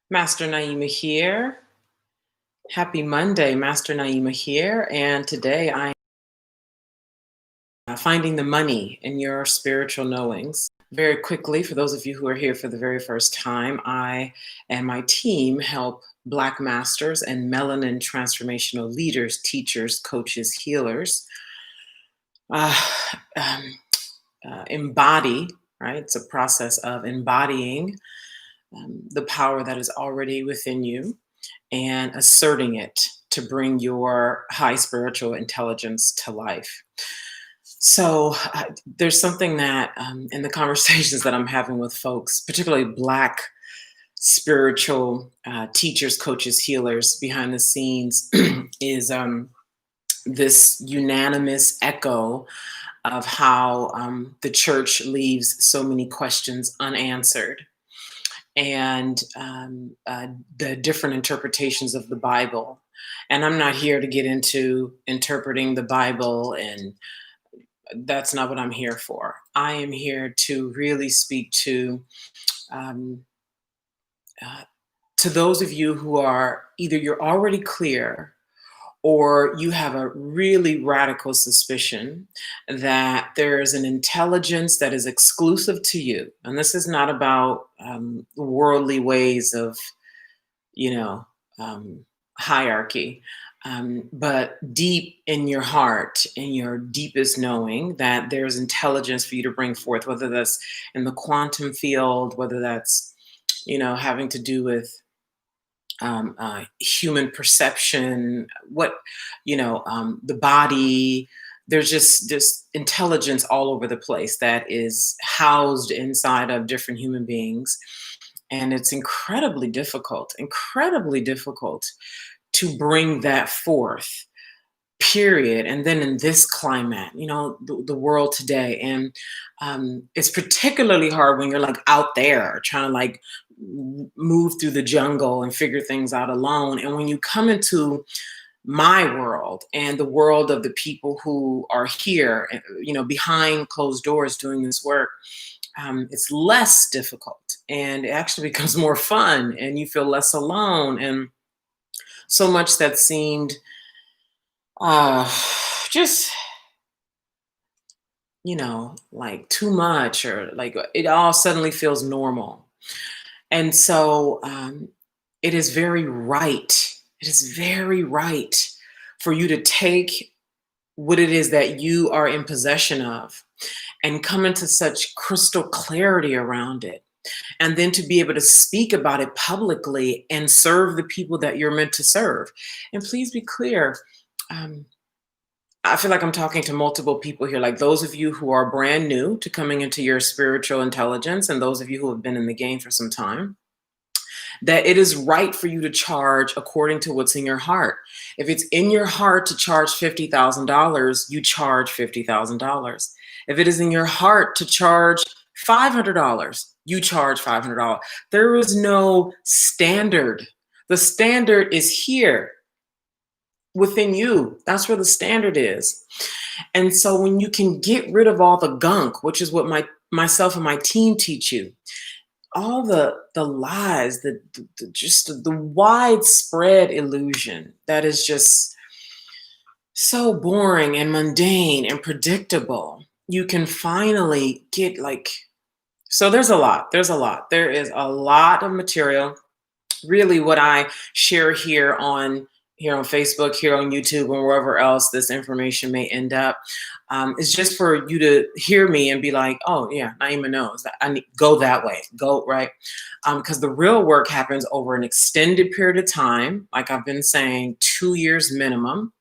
Master Naima here. Happy Monday, Master Naima here. And today I am finding the money in your spiritual knowings. Very quickly, for those of you who are here for the very first time, I and my team help Black masters and melanin transformational leaders, teachers, coaches, healers uh, um, embody, right? It's a process of embodying the power that is already within you and asserting it to bring your high spiritual intelligence to life. So there's something that in the conversations that I'm having with folks, particularly Black spiritual teachers, coaches, healers behind the scenes, is this unanimous echo of how the church leaves so many questions unanswered and the different interpretations of the Bible. And I'm not here to get into interpreting the Bible, and that's not what I'm here for. I am here to really speak um, uh, to those of you who are either you're already clear or you have a really radical suspicion that there is an intelligence that is exclusive to you. And this is not about worldly ways of, you know, um, hierarchy, but deep in your heart, in your deepest knowing, that there's intelligence for you to bring forth, whether that's in the quantum field, whether that's, having to do with human perception, the body. There's just this intelligence all over the place that is housed inside of different human beings. And it's incredibly difficult to bring that forth, period. And then in this climate, the world today. And it's particularly hard when you're like out there trying to like move through the jungle and figure things out alone. And when you come into my world and the world of the people who are here, behind closed doors doing this work, it's less difficult and it actually becomes more fun and you feel less alone. And so much that seemed uh, just, like too much, or like it all suddenly feels normal. And so it is very right. It is very right for you to take what it is that you are in possession of and come into such crystal clarity around it. And then to be able to speak about it publicly and serve the people that you're meant to serve. And please be clear. Um, I feel like I'm talking to multiple people here, like those of you who are brand new to coming into your spiritual intelligence, and those of you who have been in the game for some time, that it is right for you to charge according to what's in your heart. If it's in your heart to charge $50,000, you charge $50,000. If it is in your heart to charge $500, you charge $500. There is no standard. The standard is here within you. That's where the standard is. And so when you can get rid of all the gunk, which is what myself and my team teach you, all the lies, just the widespread illusion that is just so boring and mundane and predictable, you can finally get like, so there's a lot. There is a lot of material. Really, what I share here on Facebook, here on YouTube, and wherever else this information may end up, is just for you to hear me and be like, oh yeah, Naima knows that I need go that way, go right, because the real work happens over an extended period of time, like I've been saying, 2 years minimum.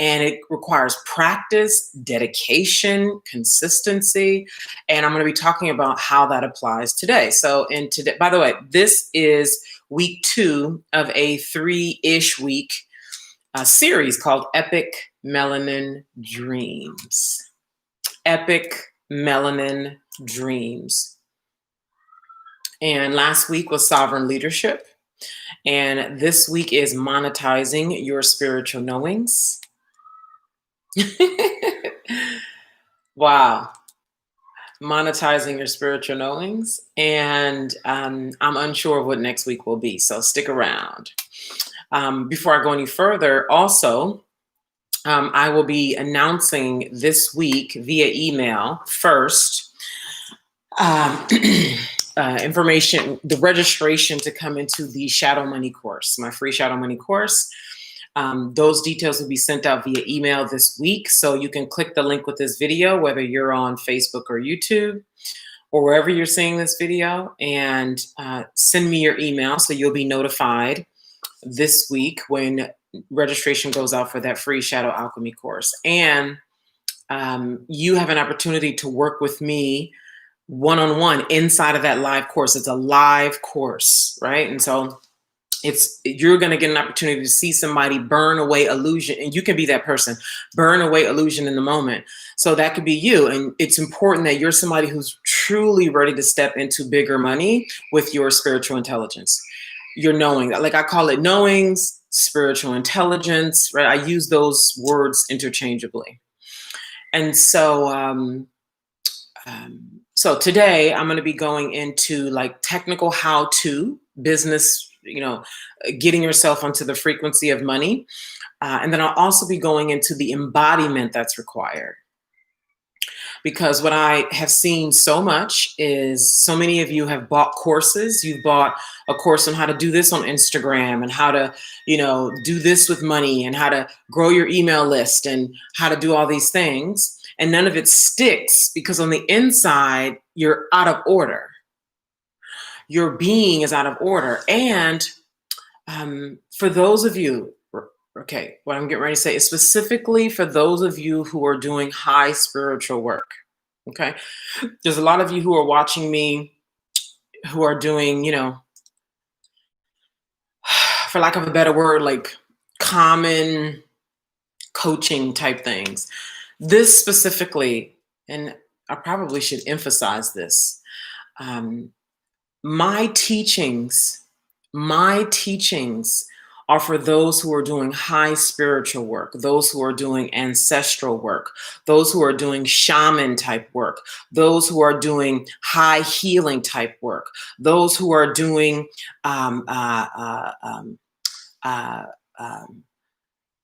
And it requires practice, dedication, consistency. And I'm going to be talking about how that applies today. So, in today, by the way, this is week 2 of a 3-ish week series called Epic Melanin Dreams. Epic Melanin Dreams. And last week was Sovereign Leadership. And this week is Monetizing Your Spiritual Knowings. Wow. monetizing your spiritual knowings. And I'm unsure of what next week will be. So stick around. Before I go any further, also, I will be announcing this week via email first um, information, the registration to come into the Shadow Money course, my free Shadow Money course. Those details will be sent out via email this week. So you can click the link with this video, whether you're on Facebook or YouTube or wherever you're seeing this video, and send me your email so you'll be notified this week when registration goes out for that free Shadow Alchemy course. And you have an opportunity to work with me one-on-one inside of that live course. It's a live course, right? And so you're going to get an opportunity to see somebody burn away illusion, and you can be that person, burn away illusion in the moment. So that could be you. And it's important that you're somebody who's truly ready to step into bigger money with your spiritual intelligence. You're knowing that, like I call it knowings, spiritual intelligence, right? I use those words interchangeably. And so, so today I'm going to be going into like technical how-to business, getting yourself onto the frequency of money. And then I'll also be going into the embodiment that's required. Because what I have seen so much is so many of you have bought courses. You've bought a course on how to do this on Instagram and how to, do this with money and how to grow your email list and how to do all these things. And none of it sticks because on the inside, you're out of order. Your being is out of order. And for those of you, okay, what I'm getting ready to say is specifically for those of you who are doing high spiritual work, okay? There's a lot of you who are watching me who are doing, for lack of a better word, like common coaching type things. This specifically, and I probably should emphasize this, my teachings are for those who are doing high spiritual work, those who are doing ancestral work, those who are doing shaman type work, those who are doing high healing type work, those who are doing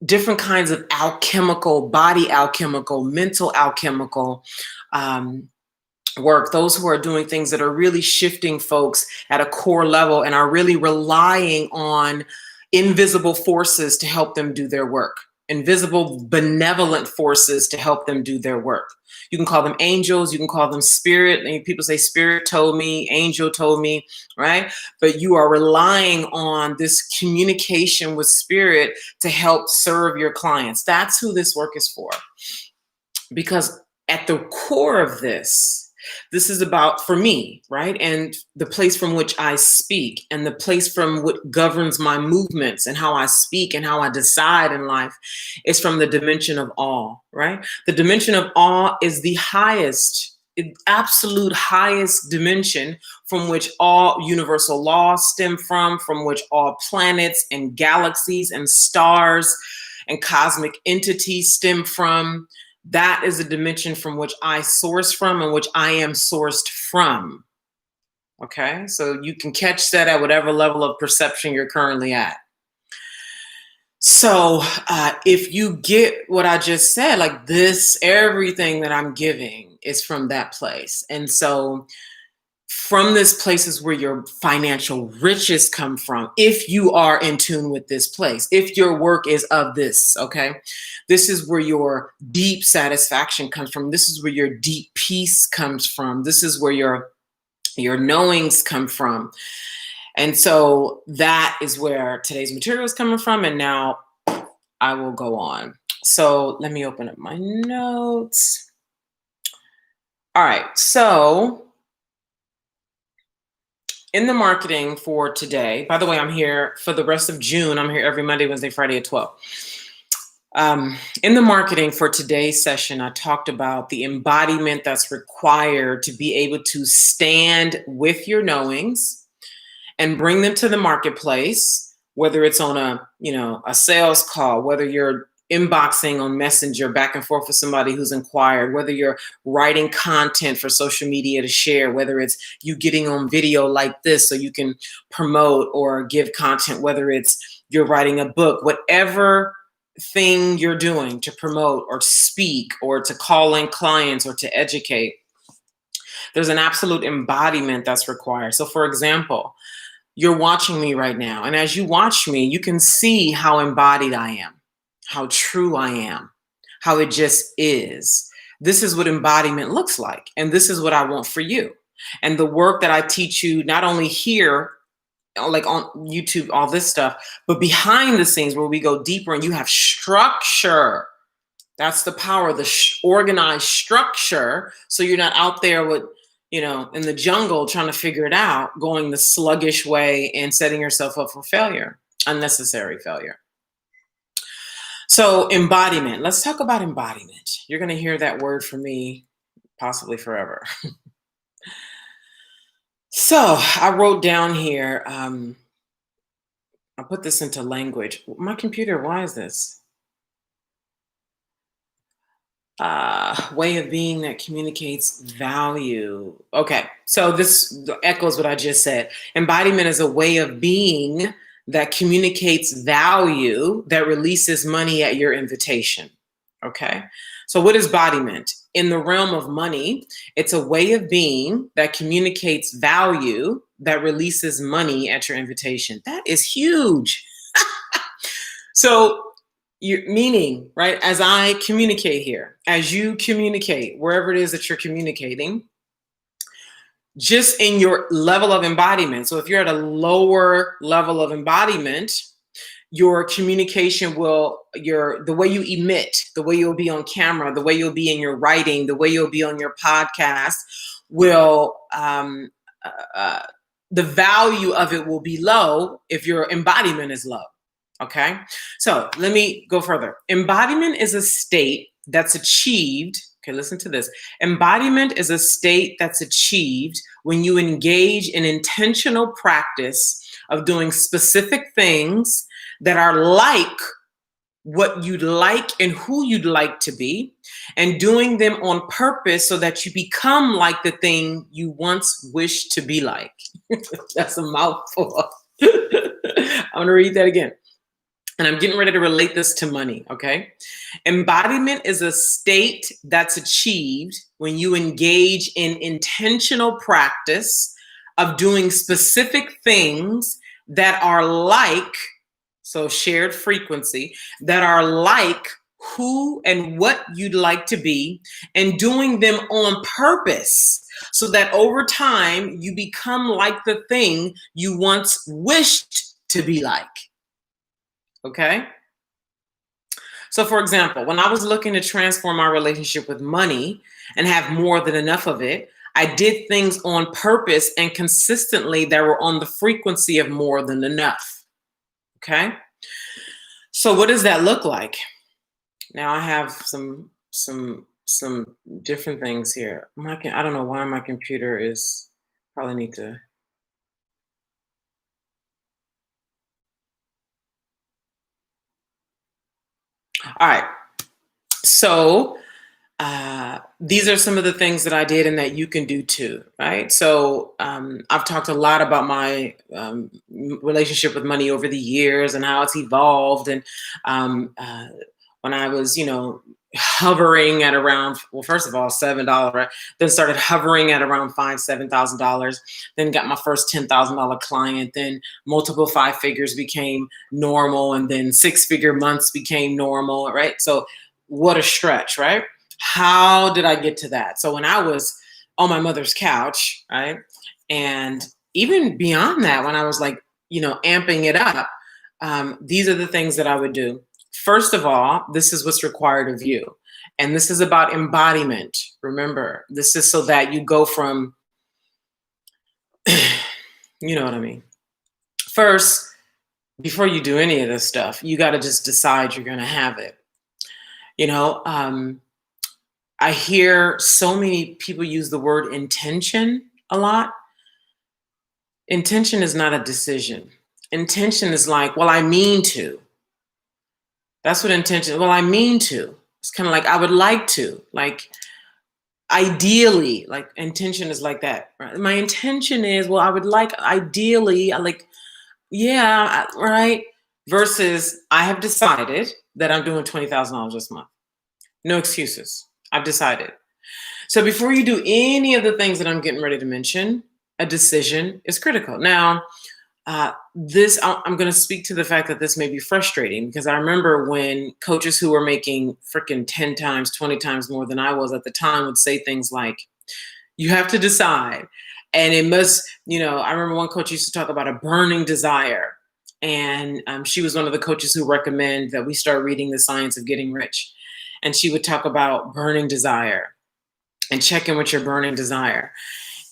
different kinds of alchemical, body alchemical, mental alchemical work, those who are doing things that are really shifting folks at a core level and are really relying on invisible forces to help them do their work, invisible benevolent forces to help them do their work. You can call them angels, you can call them spirit. And people say spirit told me, angel told me, right? But you are relying on this communication with spirit to help serve your clients. That's who this work is for. Because at the core of this is about, for me, right? And the place from which I speak and the place from what governs my movements and how I speak and how I decide in life is from the dimension of awe, right? The dimension of awe is the highest, absolute highest dimension from which all universal laws stem from which all planets and galaxies and stars and cosmic entities stem from. That is a dimension from which I source from and which I am sourced from. Okay, so you can catch that at whatever level of perception you're currently at. So if you get what I just said, like this, everything that I'm giving is from that place. And so from this place is where your financial riches come from. If you are in tune with this place, if your work is of this, okay, this is where your deep satisfaction comes from. This is where your deep peace comes from. This is where your knowings come from. And so that is where today's material is coming from. And now I will go on. So let me open up my notes. All right. So in the marketing for today, by the way, I'm here for the rest of June. I'm here every Monday, Wednesday, Friday at 12. In the marketing for today's session, I talked about the embodiment that's required to be able to stand with your knowings and bring them to the marketplace, whether it's on a sales call, whether you're inboxing on Messenger back and forth with somebody who's inquired, whether you're writing content for social media to share, whether it's you getting on video like this so you can promote or give content, whether it's you're writing a book, whatever thing you're doing to promote or speak or to call in clients or to educate, there's an absolute embodiment that's required. So for example, you're watching me right now, and as you watch me, you can see how embodied I am, how true I am, how it just is. This is what embodiment looks like, and this is what I want for you. And the work that I teach you, not only here, like on YouTube, all this stuff, but behind the scenes where we go deeper and you have structure. That's the power of the organized structure. So you're not out there with, in the jungle trying to figure it out, going the sluggish way and setting yourself up for failure, unnecessary failure. So embodiment, let's talk about embodiment. You're going to hear that word from me possibly forever. So I wrote down here, I put this into language. My computer, why is this? Way of being that communicates value. Okay, so this echoes what I just said. Embodiment is a way of being that communicates value, that releases money at your invitation. Okay, so what is embodiment? In the realm of money, it's a way of being that communicates value, that releases money at your invitation. That is huge. So meaning, right, as I communicate here, as you communicate, wherever it is that you're communicating, just in your level of embodiment. So if you're at a lower level of embodiment, your communication the way you emit, the way you'll be on camera, the way you'll be in your writing, the way you'll be on your podcast will, the value of it will be low if your embodiment is low. Okay, so let me go further. Embodiment is a state that's achieved. Okay, listen to this. Embodiment is a state that's achieved when you engage in intentional practice of doing specific things that are like what you'd like and who you'd like to be, and doing them on purpose so that you become like the thing you once wished to be like. That's a mouthful. I'm going to read that again. And I'm getting ready to relate this to money, okay? Embodiment is a state that's achieved when you engage in intentional practice of doing specific things that are like, so shared frequency, that are like who and what you'd like to be, and doing them on purpose so that over time you become like the thing you once wished to be like. Okay. So for example, when I was looking to transform my relationship with money and have more than enough of it, I did things on purpose and consistently that were on the frequency of more than enough. Okay. So what does that look like? Now I have some different things here. I don't know why my computer is, probably need to. All right. So these are some of the things that I did and that you can do too, right? So I've talked a lot about my relationship with money over the years and how it's evolved. And when I was, hovering at around, well, first of all, $7, right? Then started hovering at around $7,000. Then got my first $10,000 client. Then multiple 5 figures became normal, and then 6-figure months became normal, right? So what a stretch, right? How did I get to that? So when I was on my mother's couch, right, and even beyond that, when I was like, amping it up, these are the things that I would do. First of all, this is what's required of you. And this is about embodiment. Remember, this is so that you go from, you know what I mean? First, before you do any of this stuff, you got to just decide you're going to have it. I hear so many people use the word intention a lot. Intention is not a decision. Intention is like, well, I mean to. That's what intention. Well, I mean to. It's kind of like I would like to. Like ideally, like intention is like that. Right? My intention is, well, I would like ideally, I like, yeah, right. Versus I have decided that I'm doing $20,000 this month. No excuses. I've decided. So before you do any of the things that I'm getting ready to mention, a decision is critical. Now, I'm going to speak to the fact that this may be frustrating because I remember when coaches who were making freaking 10 times, 20 times more than I was at the time would say things like, you have to decide. And it must, I remember one coach used to talk about a burning desire. And she was one of the coaches who recommend that we start reading The Science of Getting Rich. And she would talk about burning desire and check in with your burning desire.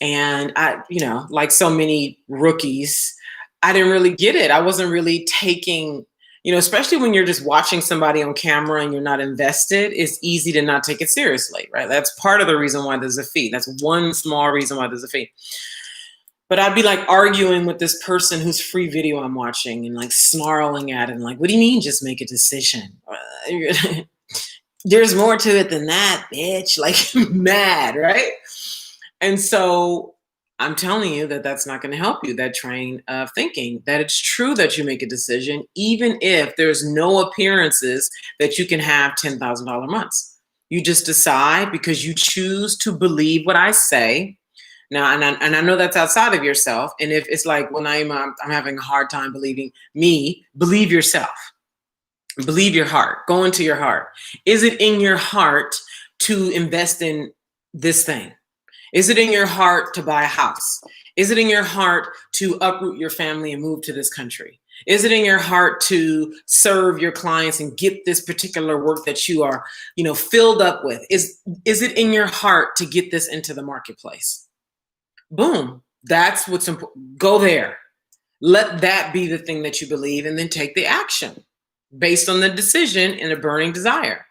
And I, like so many rookies, I didn't really get it. I wasn't really taking, especially when you're just watching somebody on camera and you're not invested, it's easy to not take it seriously, right? That's part of the reason why there's a fee. That's one small reason why there's a fee. But I'd be like arguing with this person whose free video I'm watching and like snarling at it and like, what do you mean just make a decision? There's more to it than that, bitch. Like mad, right? And so I'm telling you that that's not going to help you, that train of thinking, that it's true that you make a decision, even if there's no appearances that you can have $10,000 months. You just decide because you choose to believe what I say. Now, and I know that's outside of yourself. And if it's like, well, Naima, I'm having a hard time believing me, believe yourself. Believe your heart. Go into your heart. Is it in your heart to invest in this thing? Is it in your heart to buy a house? Is it in your heart to uproot your family and move to this country? Is it in your heart to serve your clients and get this particular work that you are, filled up with? Is it in your heart to get this into the marketplace? Boom. That's what's important. Go there. Let that be the thing that you believe and then take the action based on the decision and a burning desire.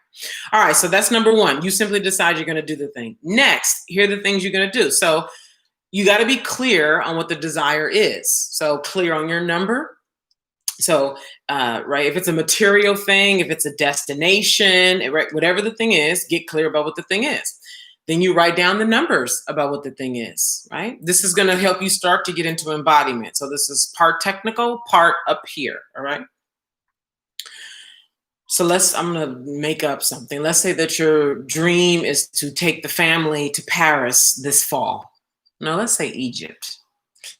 All right, so that's number one. You simply decide you're going to do the thing. Next, here are the things you're going to do. So you got to be clear on what the desire is. So clear on your number. So, right, if it's a material thing, if it's a destination, right, whatever the thing is, get clear about what the thing is. Then you write down the numbers about what the thing is, right? This is going to help you start to get into embodiment. So this is part technical, part up here, all right? So I'm going to make up something. Let's say that your dream is to take the family to Paris this fall. No, let's say Egypt.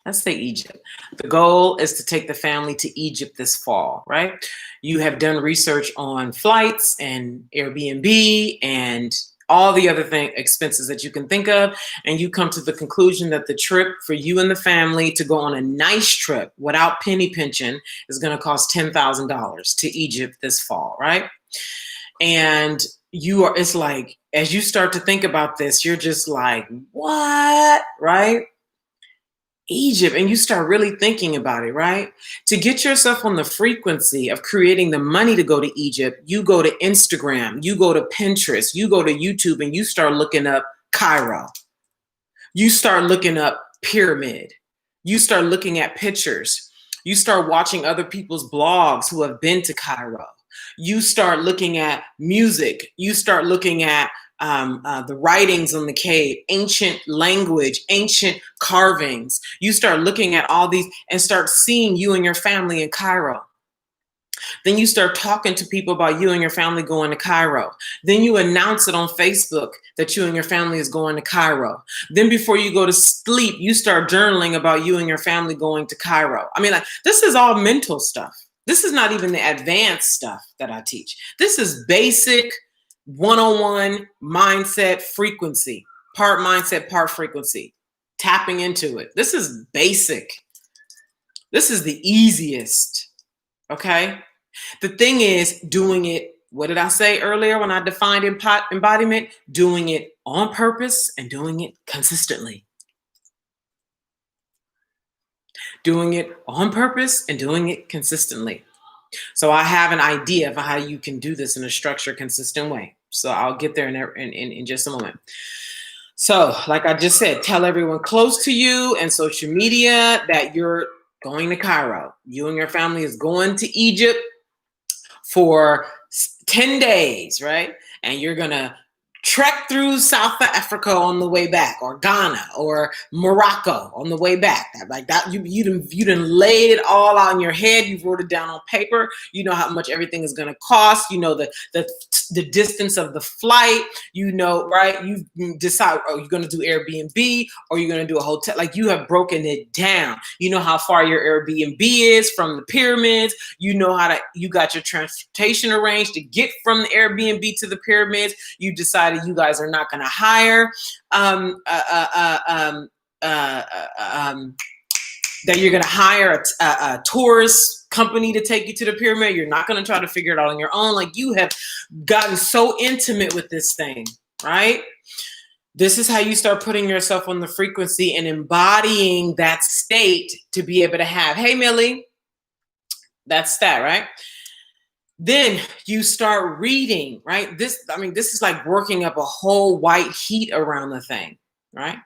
Let's say Egypt. The goal is to take the family to Egypt this fall, right? You have done research on flights and Airbnb and all the other expenses that you can think of. And you come to the conclusion that the trip for you and the family to go on a nice trip without penny pinching is going to cost $10,000 to Egypt this fall, right? And it's like, as you start to think about this, you're just like, what, right? Egypt, and you start really thinking about it, right? To get yourself on the frequency of creating the money to go to Egypt, you go to Instagram, you go to Pinterest, you go to YouTube, and you start looking up Cairo. You start looking up pyramid. You start looking at pictures. You start watching other people's blogs who have been to Cairo. You start looking at music. You start looking at the writings on the cave, ancient language, ancient carvings. You start looking at all these and start seeing you and your family in Cairo. Then you start talking to people about you and your family going to Cairo. Then you announce it on Facebook that you and your family is going to Cairo. Then before you go to sleep, you start journaling about you and your family going to Cairo. I mean, like, this is all mental stuff. This is not even the advanced stuff that I teach. This is basic 101 mindset frequency, part mindset, part frequency, tapping into it. This is basic. This is the easiest. Okay. The thing is doing it. What did I say earlier when I defined embodiment? Doing it on purpose and doing it consistently. Doing it on purpose and doing it consistently. So I have an idea of how you can do this in a structured, consistent way. So I'll get there in just a moment. So like I just said, tell everyone close to you and social media that you're going to Cairo. You and your family is going to Egypt for 10 days, right? And you're going to trek through South Africa on the way back, or Ghana, or Morocco on the way back. Like that, you done laid it all on your head. You've wrote it down on paper. You know how much everything is going to cost. You know the distance of the flight. You know, right? You decide, oh, you're going to do Airbnb or you're going to do a hotel. Like, you have broken it down. You know how far your Airbnb is from the pyramids. You know you got your transportation arranged to get from the Airbnb to the pyramids. You decided you guys are not going to hire that you're going to hire a tourist company to take you to the pyramid. You're not going to try to figure it out on your own. Like, you have gotten so intimate with this thing, right? This is how you start putting yourself on the frequency and embodying that state to be able to have, hey, Millie, that's that, right? Then you start reading, right? This is like working up a whole white heat around the thing, right?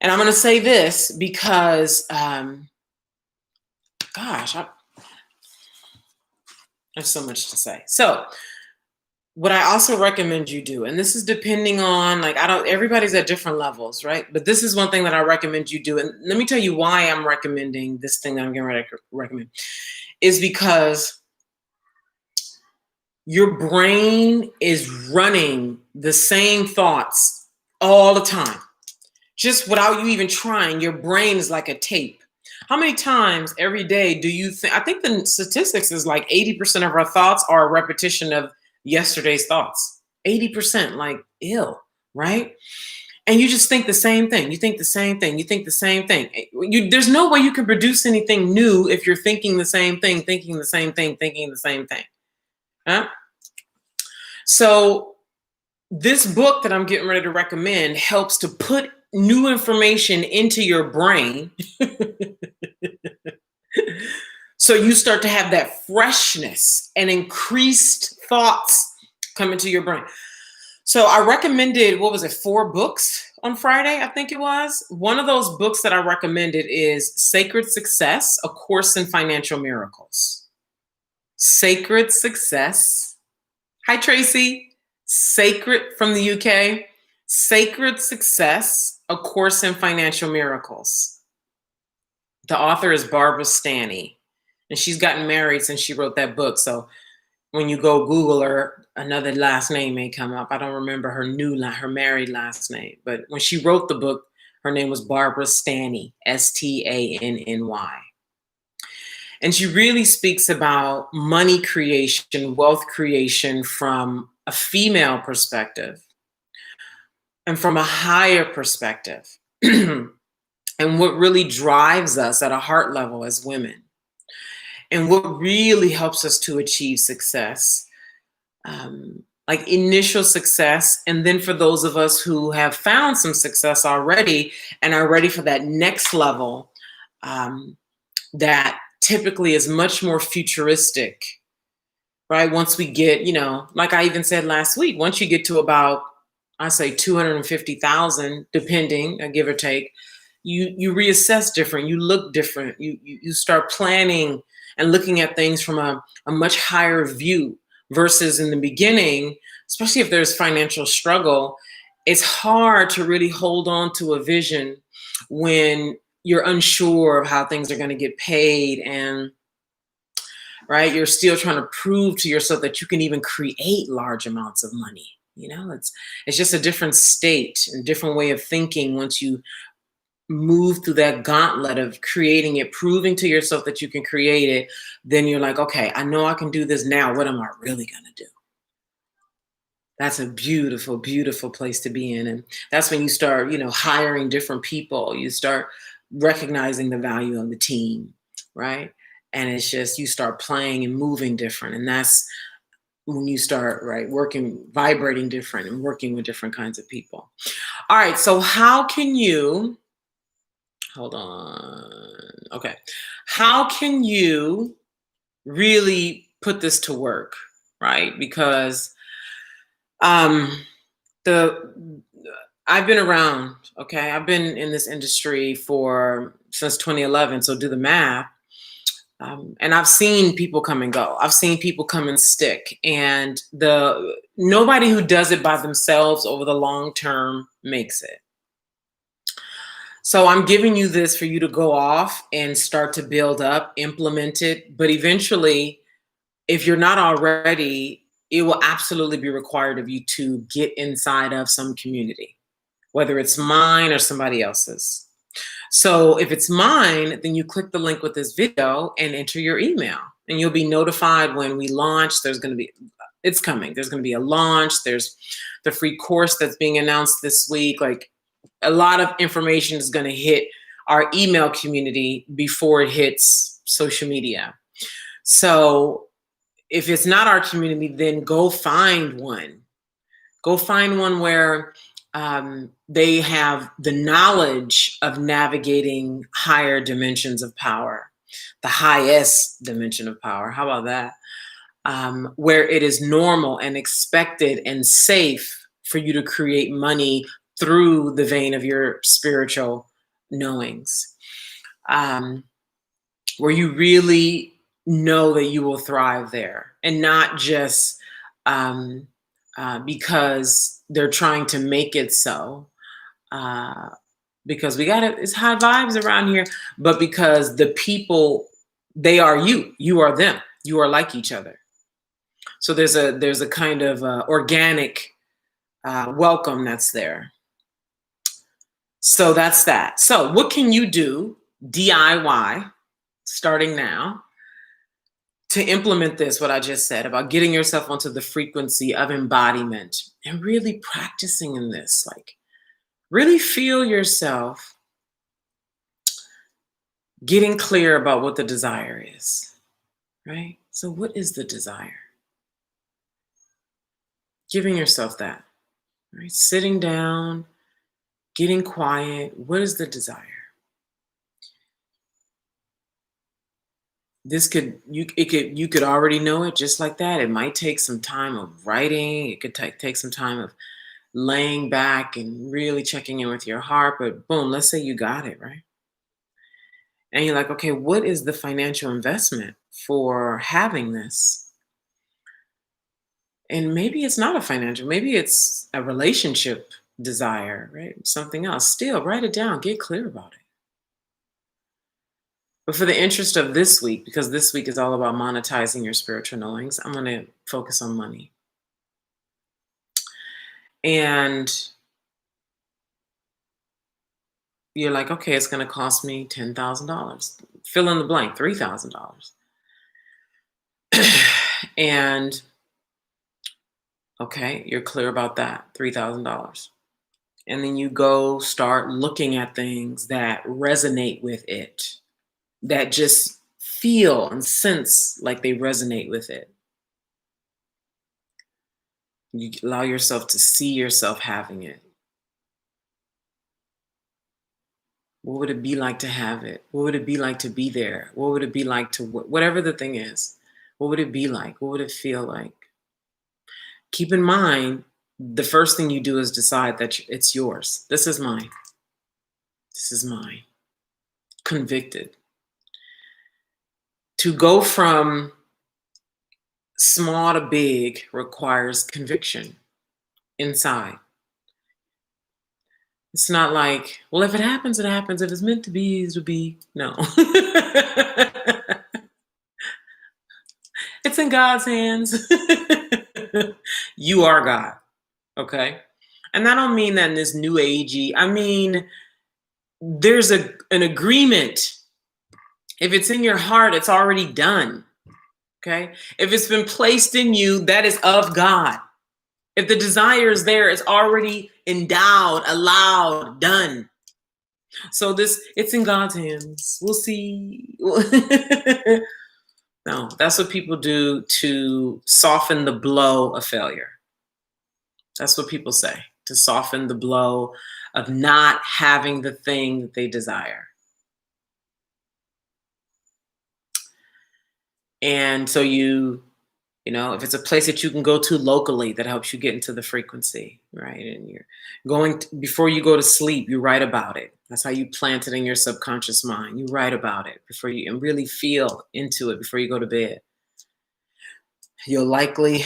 And I'm going to say this because, gosh, there's so much to say. So what I also recommend you do, and this is depending on, like, everybody's at different levels, right? But this is one thing that I recommend you do. And let me tell you why I'm recommending this thing that I'm going to recommend, is because your brain is running the same thoughts all the time. Just without you even trying, your brain is like a tape. How many times every day do you think? I think the statistics is like 80% of our thoughts are a repetition of yesterday's thoughts. 80%, like, ill, right? And you just think the same thing. You think the same thing. You think the same thing. There's no way you can produce anything new if you're thinking the same thing, thinking the same thing, thinking the same thing. Huh? So this book that I'm getting ready to recommend helps to put new information into your brain. So you start to have that freshness and increased thoughts come into your brain. So I recommended, 4 books on Friday, I think it was. One of those books that I recommended is Sacred Success, A Course in Financial Miracles. Sacred Success. Hi, Tracy. Sacred from the UK. Sacred Success, A Course in Financial Miracles. The author is Barbara Stanny, and she's gotten married since she wrote that book. So when you go Google her, another last name may come up. I don't remember her married last name, but when she wrote the book, her name was Barbara Stanny, Stanny. And she really speaks about money creation, wealth creation from a female perspective and from a higher perspective. And what really drives us at a heart level as women, and what really helps us to achieve success, like initial success. And then for those of us who have found some success already and are ready for that next level, that typically is much more futuristic, right? Once we get, like I even said last week, once you get to about, I say 250,000, depending, give or take, you reassess different, you look different, you start planning and looking at things from a much higher view, versus in the beginning, especially if there's financial struggle, it's hard to really hold on to a vision when you're unsure of how things are going to get paid, and right, you're still trying to prove to yourself that you can even create large amounts of money. It's just a different state and different way of thinking once you move through that gauntlet of creating it, proving to yourself that you can create it. Then you're like, okay, I know I can do this now. What am I really going to do? That's a beautiful, beautiful place to be in. And that's when you start, hiring different people. You start recognizing the value of the team, right? And it's just, you start playing and moving different. And that's when you start, right, vibrating different and working with different kinds of people. All right. So how can you, hold on. Okay. How can you really put this to work, right? Because I've been around, okay? I've been in this industry since 2011, so do the math. And I've seen people come and go. I've seen people come and stick. And nobody who does it by themselves over the long term makes it. So I'm giving you this for you to go off and start to build up, implement it. But eventually, if you're not already, it will absolutely be required of you to get inside of some community, whether it's mine or somebody else's. So if it's mine, then you click the link with this video and enter your email, and you'll be notified when we launch. It's coming. There's going to be a launch. There's the free course that's being announced this week. Like, a lot of information is going to hit our email community before it hits social media. So if it's not our community, then go find one. Go find one where they have the knowledge of navigating higher dimensions of power, the highest dimension of power. How about that? Where it is normal and expected and safe for you to create money through the vein of your spiritual knowings, where you really know that you will thrive there, and not just because they're trying to make it so, because it's high vibes around here, but because the people, they are you are them, you are like each other. So there's a kind of organic welcome that's there. So that's that. So what can you do DIY starting now to implement this, what I just said about getting yourself onto the frequency of embodiment and really practicing in this? Like, really feel yourself getting clear about what the desire is, right? So what is the desire? Giving yourself that, right? Sitting down, getting quiet. What is the desire? You could already know it just like that. It might take some time of writing. It could take some time of laying back and really checking in with your heart. But boom, let's say you got it, right? And you're like, okay, what is the financial investment for having this? And maybe it's not a financial, maybe it's a relationship desire, right? Something else. Still, write it down, get clear about it. But for the interest of this week, because this week is all about monetizing your spiritual knowings, I'm going to focus on money. And you're like, okay, it's going to cost me $10,000. Fill in the blank, $3,000. And okay, you're clear about that, $3,000. And then you go start looking at things that resonate with it, that just feel and sense like they resonate with it. You allow yourself to see yourself having it. What would it be like to have it? What would it be like to be there? What would it be like to, whatever the thing is, what would it be like? What would it feel like? Keep in mind, the first thing you do is decide that it's yours. This is mine. This is mine. Convicted. To go from small to big requires conviction inside. It's not like, well, if it happens, it happens. If it's meant to be, it will be. No. It's in God's hands. You are God. Okay? And I don't mean that in this new agey. I mean, there's an agreement. If it's in your heart, it's already done. Okay? If it's been placed in you, that is of God. If the desire is there, it's already endowed, allowed, done. So it's in God's hands. We'll see. No, that's what people do to soften the blow of failure. That's what people say, to soften the blow of not having the thing that they desire. And so if it's a place that you can go to locally that helps you get into the frequency, right? And you're before you go to sleep, you write about it. That's how you plant it in your subconscious mind. You write about it before you, and really feel into it before you go to bed. You'll likely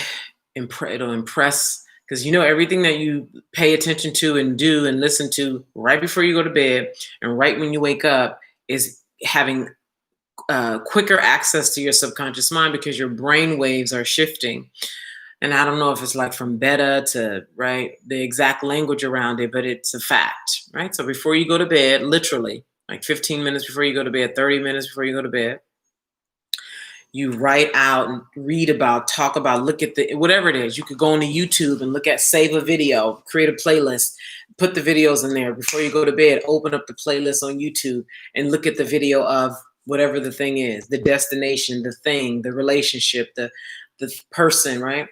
it'll impress, because you know everything that you pay attention to and do and listen to right before you go to bed and right when you wake up is having quicker access to your subconscious mind, because your brain waves are shifting. And I don't know if it's like from beta to, right, the exact language around it, but it's a fact, right? So before you go to bed, literally like 15 minutes before you go to bed, 30 minutes before you go to bed, you write out and read about, talk about, look at the, whatever it is. You could go on to YouTube and look at, save a video, create a playlist, put the videos in there. Before you go to bed, open up the playlist on YouTube and look at the video of whatever the thing is, the destination, the thing, the relationship, the person, right?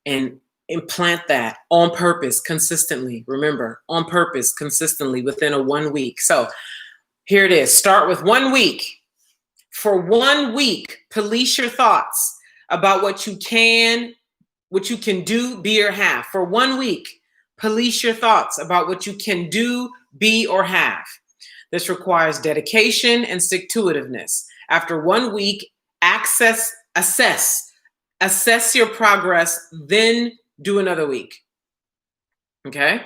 And implant that on purpose, consistently. Remember, on purpose, consistently within a 1 week. So here it is. Start with 1 week. For 1 week, police your thoughts about what you can do, be, or have. For 1 week, police your thoughts about what you can do, be, or have. This requires dedication and stick-to-itiveness. After 1 week, assess your progress, then do another week. Okay?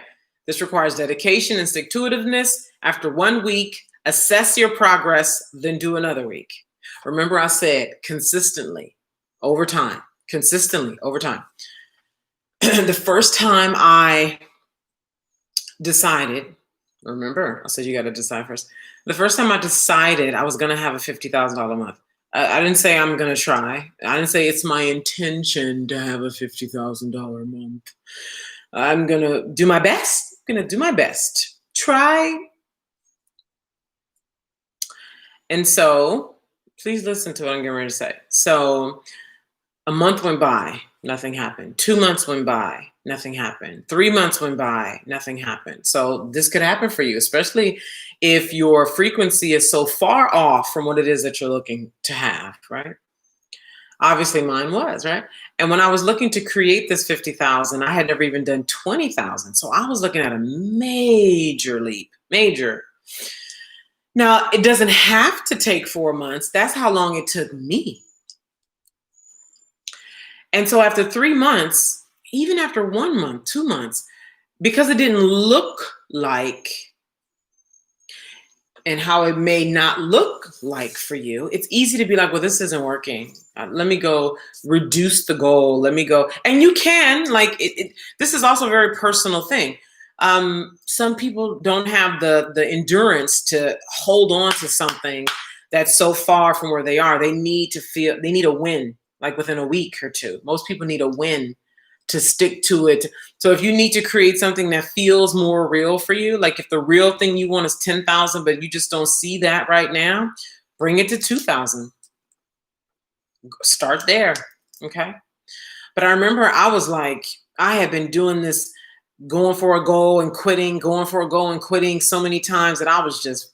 This requires dedication and stick-to-itiveness. After 1 week, assess your progress, then do another week. Remember, I said consistently over time, consistently over time. The first time I decided, remember, I said you got to decide first. The first time I decided I was going to have a $50,000 month, I didn't say I'm going to try. I didn't say it's my intention to have a $50,000 month. I'm going to do my best. I'm going to do my best. Try. And so, please listen to what I'm getting ready to say. So, a month went by, nothing happened. 2 months went by, nothing happened. 3 months went by, nothing happened. So, this could happen for you, especially if your frequency is so far off from what it is that you're looking to have, right? Obviously, mine was, right? And when I was looking to create this 50,000, I had never even done 20,000. So, I was looking at a major leap, major. Now, it doesn't have to take 4 months. That's how long it took me. And so after 3 months, even after 1 month, 2 months, because it didn't look like, and how it may not look like for you, it's easy to be like, well, this isn't working. Let me go reduce the goal. Let me go. And you can, like, this is also a very personal thing. Some people don't have the endurance to hold on to something that's so far from where they are. They need a win, like within a week or two. Most people need a win to stick to it. So if you need to create something that feels more real for you, like if the real thing you want is 10,000, but you just don't see that right now, bring it to 2,000. Start there, okay? But I remember I was like, I had been doing this, going for a goal and quitting, going for a goal and quitting so many times that I was just,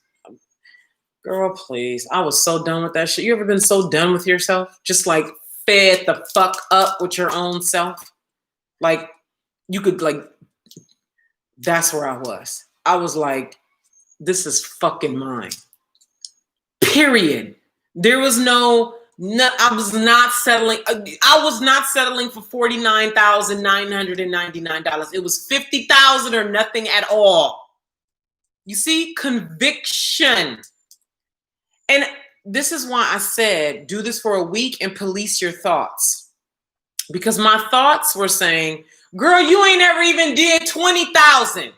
girl, please. I was so done with that shit. You ever been so done with yourself? Just like fed the fuck up with your own self? Like you could like, that's where I was. I was like, this is fucking mine. Period. There was I was not settling. I was not settling for $49,999. It was $50,000 or nothing at all. You see, conviction. And this is why I said, do this for a week and police your thoughts. Because my thoughts were saying, girl, you ain't ever even did 20,000.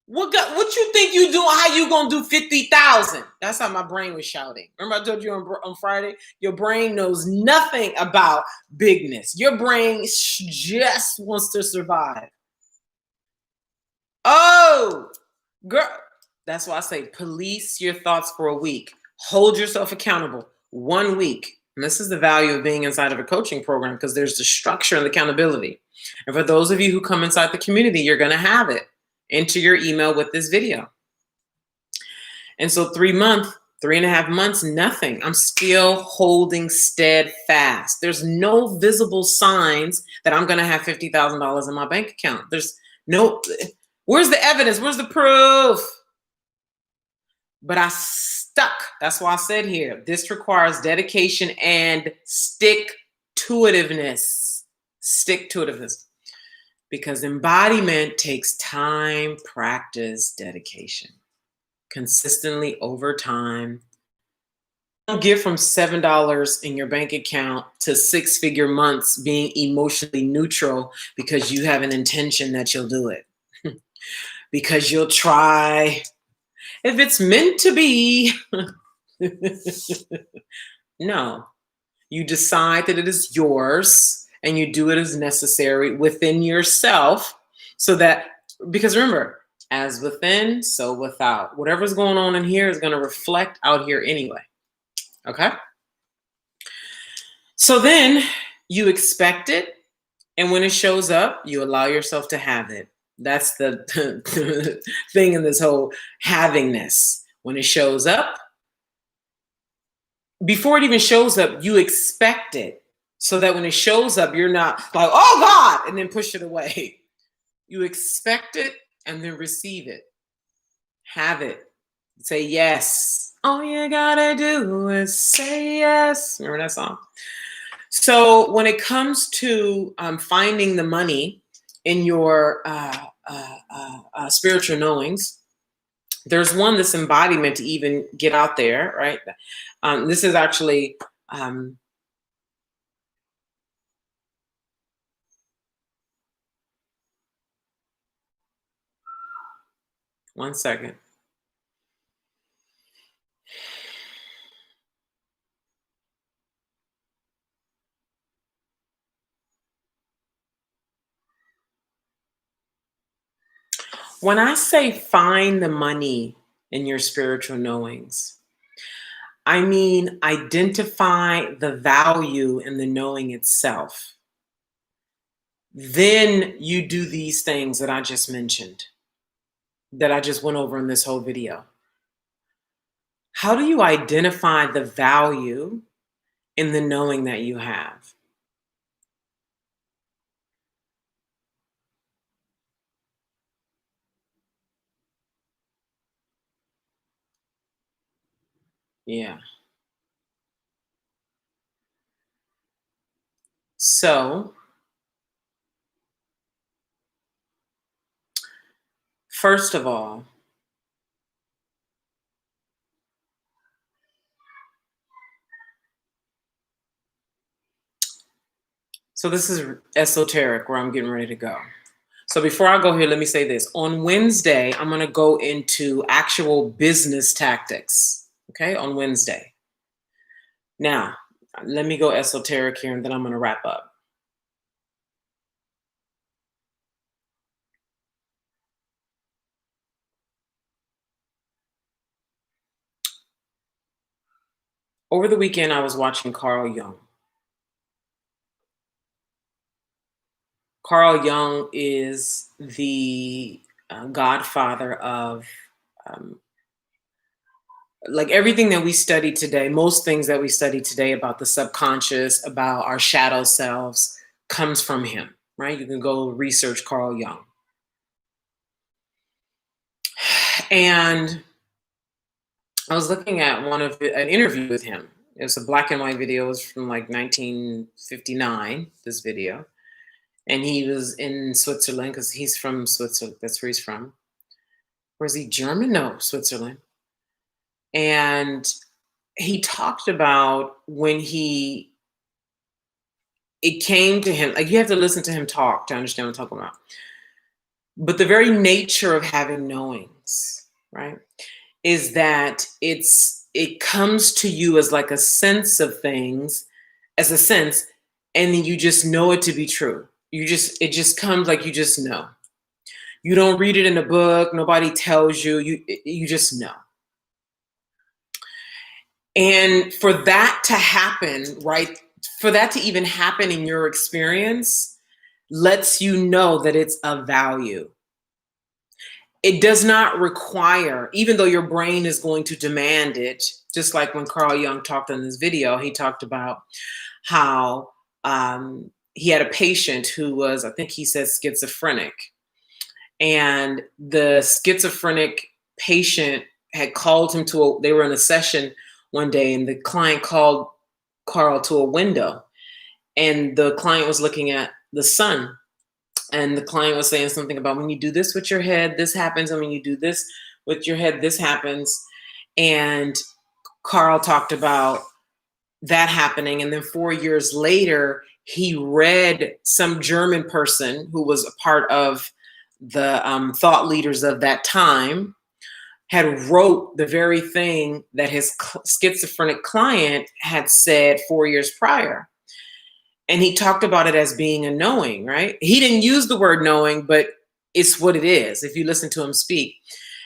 What you think you doing? How you gonna do 50,000? That's how my brain was shouting. Remember I told you on Friday? Your brain knows nothing about bigness. Your brain just wants to survive. Oh, girl. That's why I say police your thoughts for a week. Hold yourself accountable 1 week. And this is the value of being inside of a coaching program, because there's the structure and accountability. And for those of you who come inside the community, you're going to have it into your email with this video. And so 3.5 months, nothing. I'm still holding steadfast. There's no visible signs that I'm going to have $50,000 in my bank account. There's no, where's the evidence? Where's the proof? but I stuck. That's why I said here, this requires dedication and stick-to-itiveness. Stick-to-itiveness. Because embodiment takes time, practice, dedication. Consistently over time. Don't get from $7 in your bank account to six-figure months being emotionally neutral because you have an intention that you'll do it. Because you'll try. If it's meant to be. No. You decide that it is yours and you do it as necessary within yourself so that, because remember, as within, so without. Whatever's going on in here is going to reflect out here anyway. Okay? So then you expect it, and when it shows up, you allow yourself to have it. That's the thing in this whole havingness. When it shows up, before it even shows up, you expect it. So that when it shows up, you're not like, oh God, and then push it away. You expect it and then receive it. Have it. Say yes. All you gotta do is say yes. Remember that song? So when it comes to finding the money in your spiritual knowings, there's one, this embodiment to even get out there, right? This is actually one second. When I say find the money in your spiritual knowings, I mean identify the value in the knowing itself. Then you do these things that I just mentioned, that I just went over in this whole video. How do you identify the value in the knowing that you have? Yeah. So, first of all, so this is esoteric where I'm getting ready to go. So before I go here, let me say this. On Wednesday, I'm going to go into actual business tactics. Okay, on Wednesday. Now, let me go esoteric here and then I'm going to wrap up. Over the weekend, I was watching Carl Jung. Carl Jung is the godfather of like everything that we study today, most things that we study today about the subconscious, about our shadow selves, comes from him, right? You can go research Carl Jung. And I was looking at an interview with him. It was a black and white video. It was from like 1959, this video. And he was in Switzerland because he's from Switzerland. That's where he's from. Or is he German? No, Switzerland. And he talked about when it came to him, like you have to listen to him talk to understand what I'm talking about. But the very nature of having knowings, right, is that it comes to you as like a sense of things, as a sense, and then you just know it to be true. It just comes like you just know. You don't read it in a book, nobody tells you, you just know. And for that to happen, right, for that to even happen in your experience, lets you know that it's of value. It does not require, even though your brain is going to demand it, just like when Carl Jung talked in this video, he talked about how he had a patient who was, I think he said, schizophrenic. And the schizophrenic patient had called him they were in a session one day, and the client called Carl to a window, and the client was looking at the sun, and the client was saying something about, when you do this with your head, this happens, and when you do this with your head, this happens. And Carl talked about that happening, and then 4 years later, he read some German person who was a part of the thought leaders of that time had wrote the very thing that his schizophrenic client had said 4 years prior. And he talked about it as being a knowing, right? He didn't use the word knowing, but it's what it is if you listen to him speak.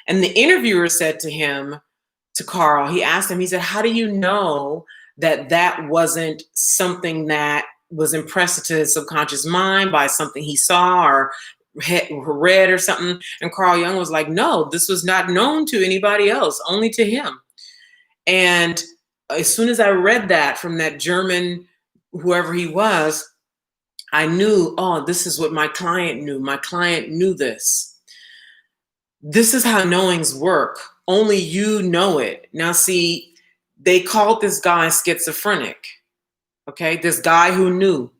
And the interviewer said to him, to Carl, he asked him, he said, how do you know that that wasn't something that was impressed into his subconscious mind by something he saw or read or something? And Carl Jung was like, no, this was not known to anybody else, only to him. And as soon as I read that from that German, whoever he was, I knew, oh, this is what my client knew. My client knew this. This is how knowings work. Only you know it. Now, see, they called this guy schizophrenic. Okay, this guy who knew,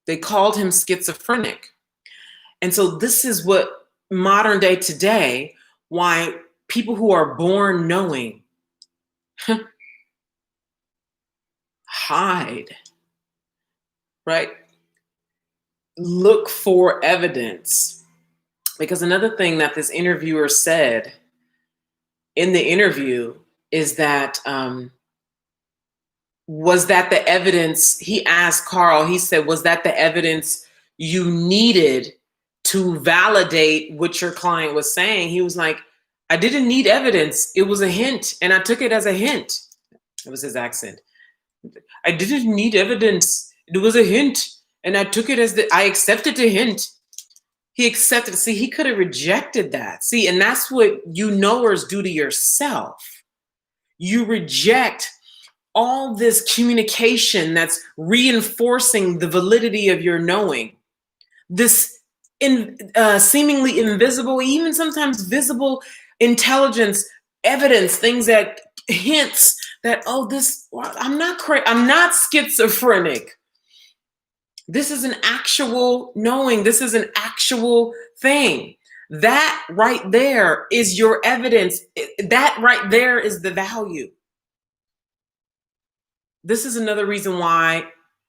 they called him schizophrenic. And so this is what modern day today, why people who are born knowing hide, right? Look for evidence. Because another thing that this interviewer said in the interview is that, was that the evidence, he asked Carl, he said, was that the evidence you needed to validate what your client was saying? He was like, I didn't need evidence. It was a hint, and I took it as a hint. It was his accent. I didn't need evidence. It was a hint, and I took it as I accepted the hint. He accepted. See, he could have rejected that. See, and that's what you knowers do to yourself. You reject all this communication that's reinforcing the validity of your knowing. This seemingly invisible, even sometimes visible intelligence, evidence, things that hints that, oh, I'm not crazy. I'm not schizophrenic. This is an actual knowing. This is an actual thing. That right there is your evidence. That right there is the value. This is another reason why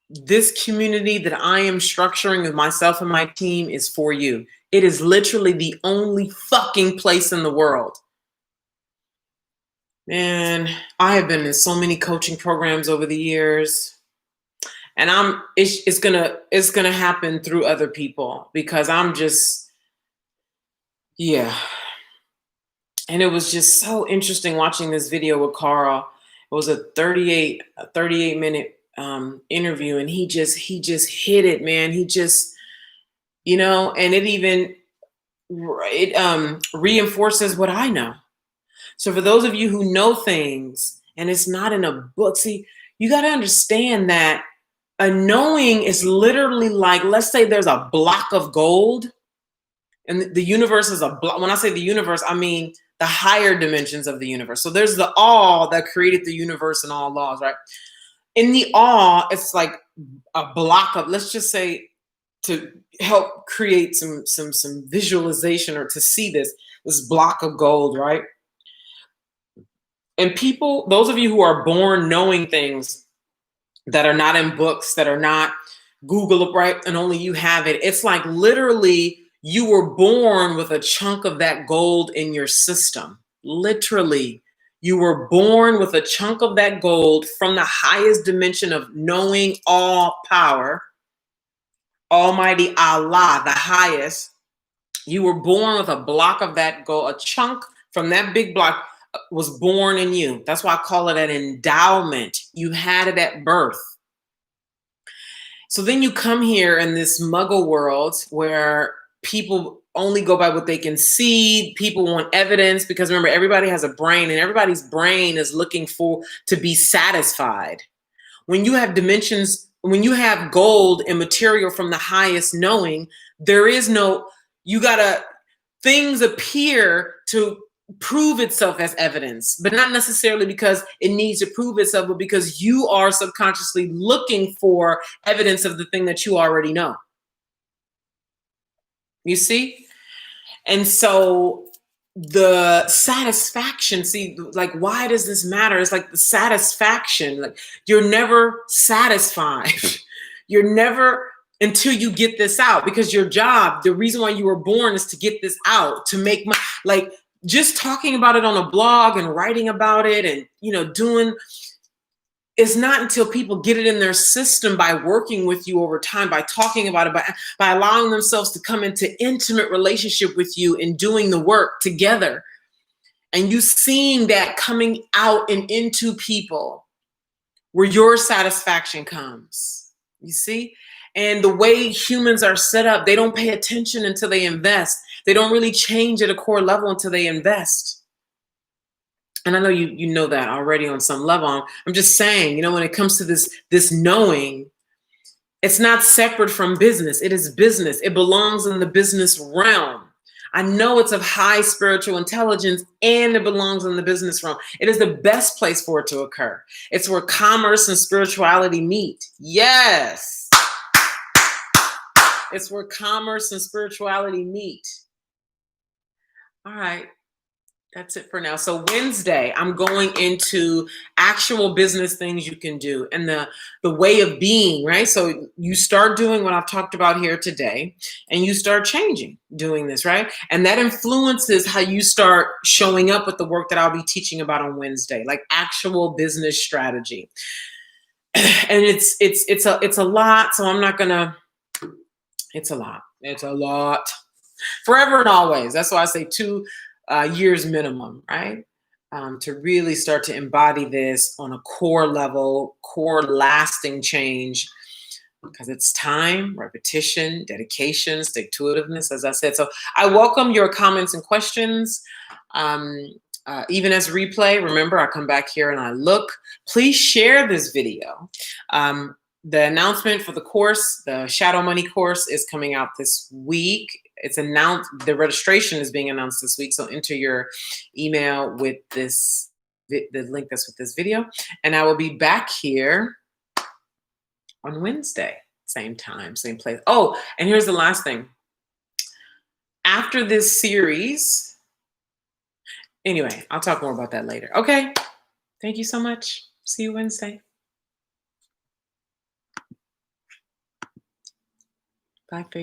this community that I am structuring with myself and my team is for you. It is literally the only fucking place in the world. Man, I have been in so many coaching programs over the years, and it's gonna happen through other people, because I'm just, yeah. And it was just so interesting watching this video with Carl. It was a 38 minute interview, and he just hit it, man. He just, and it reinforces what I know. So for those of you who know things and it's not in a book, see, you got to understand that a knowing is literally like, let's say there's a block of gold, and the universe is a block. When I say the universe, I mean the higher dimensions of the universe. So there's the all that created the universe and all laws, right? In the all, it's like a block of, let's just say, to help create some visualization or to see this block of gold, right? And people, those of you who are born knowing things that are not in books, that are not Google, right? And only you have it. It's like literally you were born with a chunk of that gold in your system. Literally, you were born with a chunk of that gold from the highest dimension of knowing all power, Almighty Allah, the highest. You were born with a block of that gold, a chunk from that big block was born in you. That's why I call it an endowment. You had it at birth. So then you come here in this muggle world where people only go by what they can see. People want evidence, because remember, everybody has a brain, and everybody's brain is looking to be satisfied. When you have dimensions, when you have gold and material from the highest knowing, there is no, things appear to prove itself as evidence, but not necessarily because it needs to prove itself, but because you are subconsciously looking for evidence of the thing that you already know. You see? And so the satisfaction, see, like, why does this matter? It's like the satisfaction, like, you're never satisfied. You're never, until you get this out, because your job, the reason why you were born is to get this out, to make money. Like, just talking about it on a blog and writing about it and, doing, it's not until people get it in their system by working with you over time, by talking about it, by allowing themselves to come into intimate relationship with you and doing the work together, and you seeing that coming out and into people, where your satisfaction comes. You see? And the way humans are set up, they don't pay attention until they invest. They don't really change at a core level until they invest. And I know you know that already on some level. I'm just saying, when it comes to this knowing, it's not separate from business. It is business. It belongs in the business realm. I know it's of high spiritual intelligence, and it belongs in the business realm. It is the best place for it to occur. It's where commerce and spirituality meet. Yes. It's where commerce and spirituality meet. All right. That's it for now. So Wednesday, I'm going into actual business things you can do and the way of being, right? So you start doing what I've talked about here today, and you start changing doing this, right? And that influences how you start showing up with the work that I'll be teaching about on Wednesday, like actual business strategy. And it's a lot, so I'm not gonna. It's a lot. It's a lot. Forever and always. That's why I say 2 years minimum, right? To really start to embody this on a core level, core lasting change, because it's time, repetition, dedication, stick-to-itiveness, as I said. So I welcome your comments and questions. Even as replay, remember, I come back here and I look. Please share this video. The announcement for the course, the Shadow Money course, is coming out this week. It's announced, the registration is being announced this week. So enter your email with the link that's with this video. And I will be back here on Wednesday, same time, same place. Oh, and here's the last thing. After this series, anyway, I'll talk more about that later. Okay. Thank you so much. See you Wednesday. Bye, Faith.